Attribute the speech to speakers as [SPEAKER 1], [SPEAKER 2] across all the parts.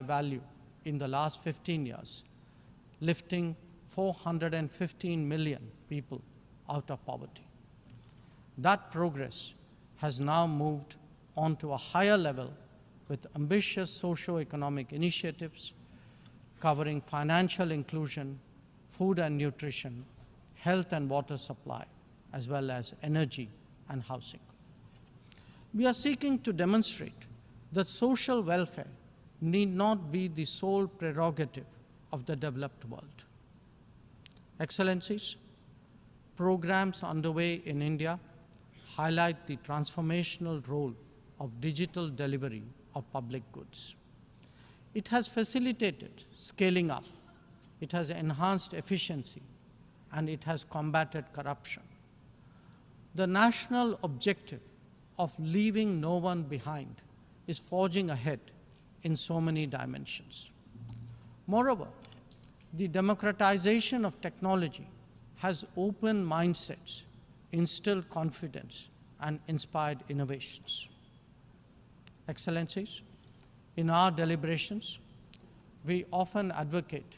[SPEAKER 1] value in the last 15 years, lifting 415 million people out of poverty. That progress has now moved on to a higher level with ambitious socio-economic initiatives covering financial inclusion, food and nutrition, health and water supply, as well as energy and housing. We are seeking to demonstrate that social welfare need not be the sole prerogative of the developed world. Excellencies, programs underway in India highlight the transformational role of digital delivery of public goods. It has facilitated scaling up, it has enhanced efficiency, and it has combated corruption. The national objective of leaving no one behind is forging ahead in so many dimensions. Moreover, the democratization of technology has opened mindsets, instilled confidence, and inspired innovations. Excellencies, in our deliberations, we often advocate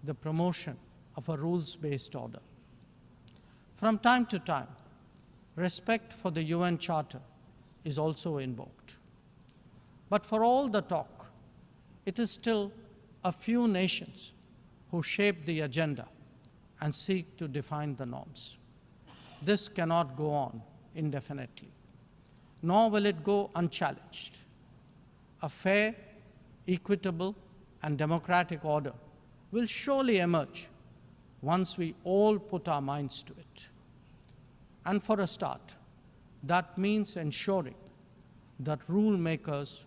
[SPEAKER 1] the promotion of a rules-based order. From time to time, respect for the UN Charter is also invoked. But for all the talk, it is still a few nations who shape the agenda and seek to define the norms. This cannot go on indefinitely, nor will it go unchallenged. A fair, equitable, and democratic order will surely emerge once we all put our minds to it. And for a start, that means ensuring that rule makers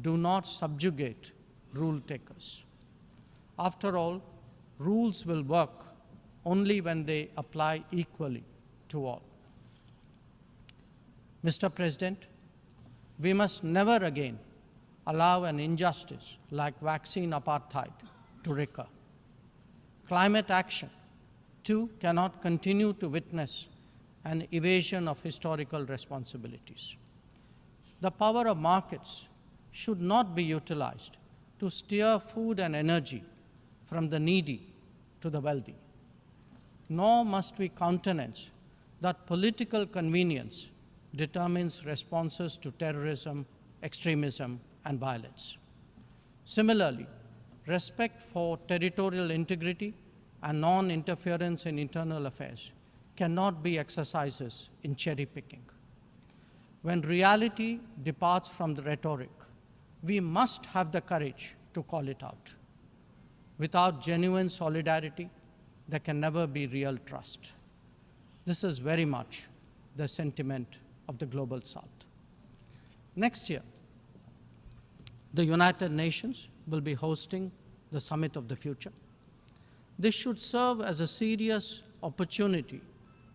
[SPEAKER 1] do not subjugate rule takers. After all, rules will work only when they apply equally to all. Mr. President, we must never again allow an injustice like vaccine apartheid to recur. Climate action, too, cannot continue to witness an evasion of historical responsibilities. The power of markets should not be utilized to steer food and energy from the needy to the wealthy. Nor must we countenance that political convenience determines responses to terrorism, extremism, and violence. Similarly, respect for territorial integrity and non-interference in internal affairs cannot be exercises in cherry-picking. When reality departs from the rhetoric, we must have the courage to call it out. Without genuine solidarity, there can never be real trust. This is very much the sentiment of the Global South. Next year, the United Nations will be hosting the Summit of the Future. This should serve as a serious opportunity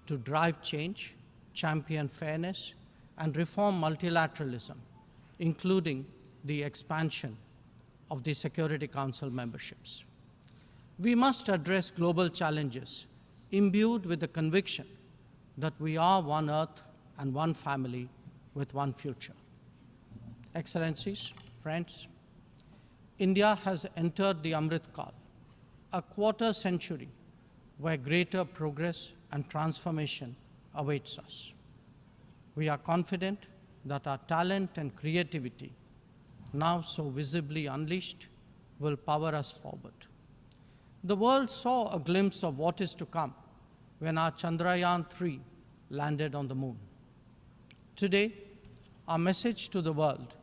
[SPEAKER 1] to drive change, champion fairness, and reform multilateralism, including the expansion of the Security Council memberships. We must address global challenges imbued with the conviction that we are one Earth and one family with one future. Excellencies, friends, India has entered the Amrit Kal, a quarter century where greater progress and transformation awaits us. We are confident that our talent and creativity, now so visibly unleashed, will power us forward. The world saw a glimpse of what is to come when our Chandrayaan-3 landed on the moon. Today, our message to the world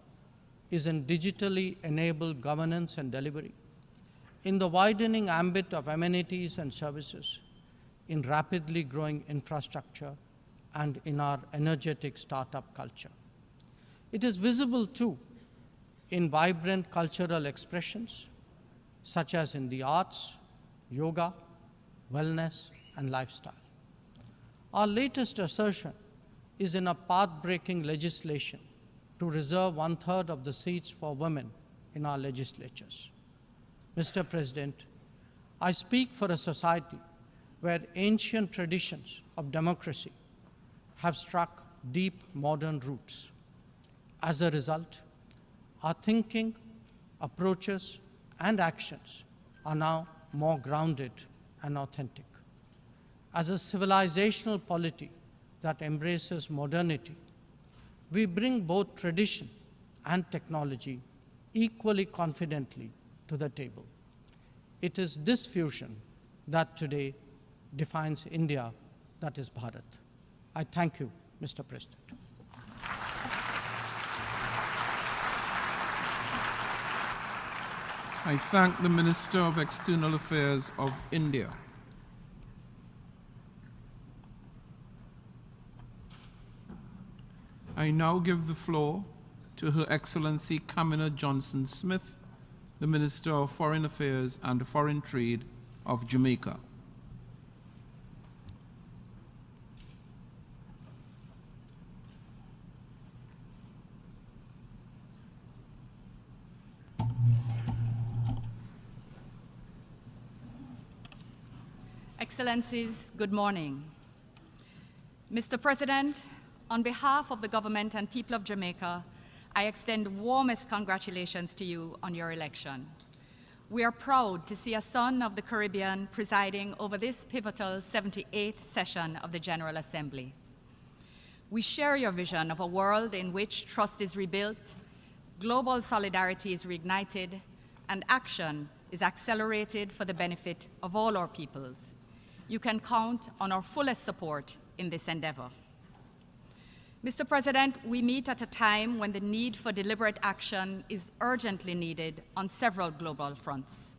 [SPEAKER 1] is in digitally enabled governance and delivery, in the widening ambit of amenities and services, in rapidly growing infrastructure, and in our energetic startup culture. It is visible too in vibrant cultural expressions, such as in the arts, yoga, wellness, and lifestyle. Our latest assertion is in a path-breaking legislation to reserve 1/3 of the seats for women in our legislatures. Mr. President, I speak for a society where ancient traditions of democracy have struck deep modern roots. As a result, our thinking, approaches, and actions are now more grounded and authentic. As a civilizational polity that embraces modernity, we bring both tradition and technology equally confidently to the table. It is this fusion that today defines India, that is Bharat. I thank you, Mr. President.
[SPEAKER 2] I thank the Minister of External Affairs of India. I now give the floor to Her Excellency Kamina Johnson-Smith, the Minister of Foreign Affairs and Foreign Trade of Jamaica.
[SPEAKER 3] Excellencies, good morning. Mr. President, on behalf of the government and people of Jamaica, I extend warmest congratulations to you on your election. We are proud to see a son of the Caribbean presiding over this pivotal 78th session of the General Assembly. We share your vision of a world in which trust is rebuilt, global solidarity is reignited, and action is accelerated for the benefit of all our peoples. You can count on our fullest support in this endeavor. Mr. President, we meet at a time when the need for deliberate action is urgently needed on several global fronts.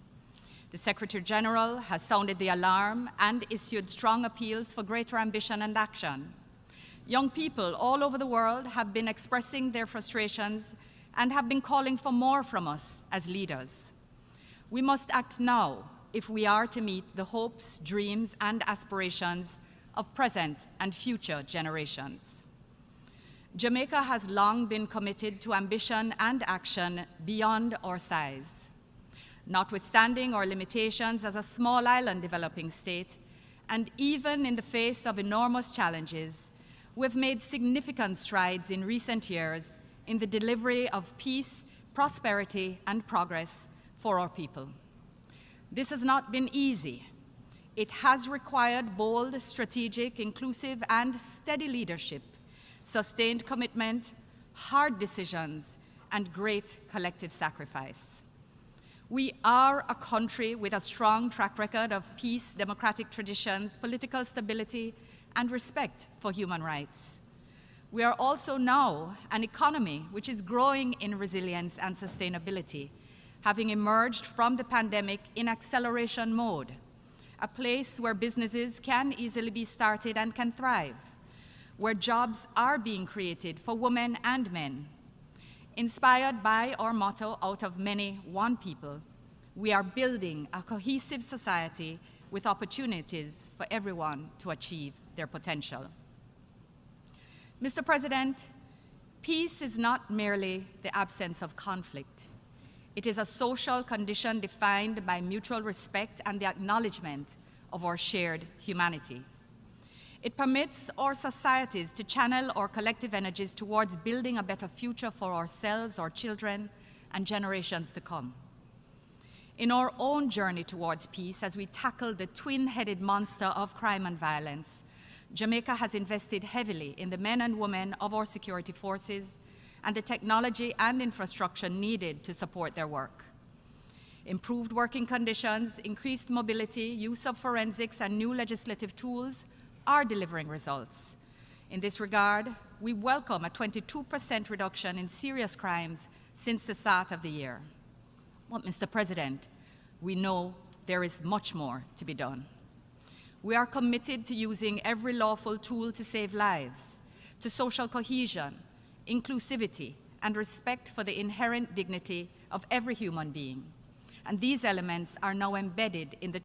[SPEAKER 3] The Secretary General has sounded the alarm and issued strong appeals for greater ambition and action. Young people all over the world have been expressing their frustrations and have been calling for more from us as leaders. We must act now if we are to meet the hopes, dreams, and aspirations of present and future generations. Jamaica has long been committed to ambition and action beyond our size. Notwithstanding our limitations as a small island developing state, and even in the face of enormous challenges, we've made significant strides in recent years in the delivery of peace, prosperity, and progress for our people. This has not been easy. It has required bold, strategic, inclusive, and steady leadership, sustained commitment, hard decisions, and great collective sacrifice. We are a country with a strong track record of peace, democratic traditions, political stability, and respect for human rights. We are also now an economy which is growing in resilience and sustainability, having emerged from the pandemic in acceleration mode, a place where businesses can easily be started and can thrive, where jobs are being created for women and men. Inspired by our motto, out of many, one people, we are building a cohesive society with opportunities for everyone to achieve their potential. Mr. President, peace is not merely the absence of conflict. It is a social condition defined by mutual respect and the acknowledgement of our shared humanity. It permits our societies to channel our collective energies towards building a better future for ourselves, our children, and generations to come. In our own journey towards peace, as we tackle the twin-headed monster of crime and violence, Jamaica has invested heavily in the men and women of our security forces and the technology and infrastructure needed to support their work. Improved working conditions, increased mobility, use of forensics, and new legislative tools are delivering results. In this regard, we welcome a 22% reduction in serious crimes since the start of the year. But, Mr. President, we know there is much more to be done. We are committed to using every lawful tool to save lives, to social cohesion, inclusivity, and respect for the inherent dignity of every human being. And these elements are now embedded in the